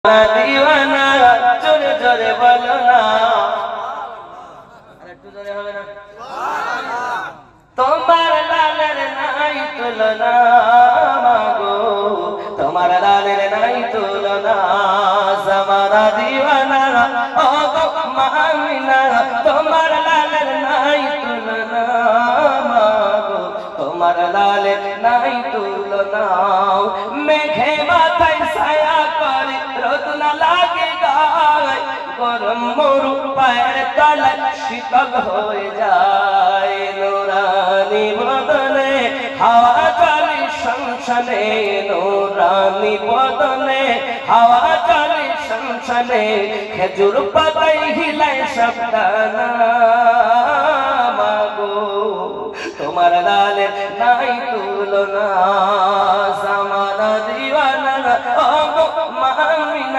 दीवाना जोरे जोरे बोलो ना अरे तू जोरे হবে না তোমার লালের নাই তুলনা মাগো তোমার লালের নাই তুলনা জামানা दीवाना ও গো মামিনা তোমার লালের নাই তুলনা মাগো তোমার লালের নাই তুলনা মেঘে মাথায় ছায়া করে রোদ না লাগে গায় গরম মরু পায়ের তলায় শীতল হয়ে যায় নুরানি বদনে হাওয়া চলে সংসনে নুরানি বদনে হাওয়া চলে সংসনে খেজুর পাতায় হিলায় শব্দানা মাগো তোমার লালের নাই তুলনা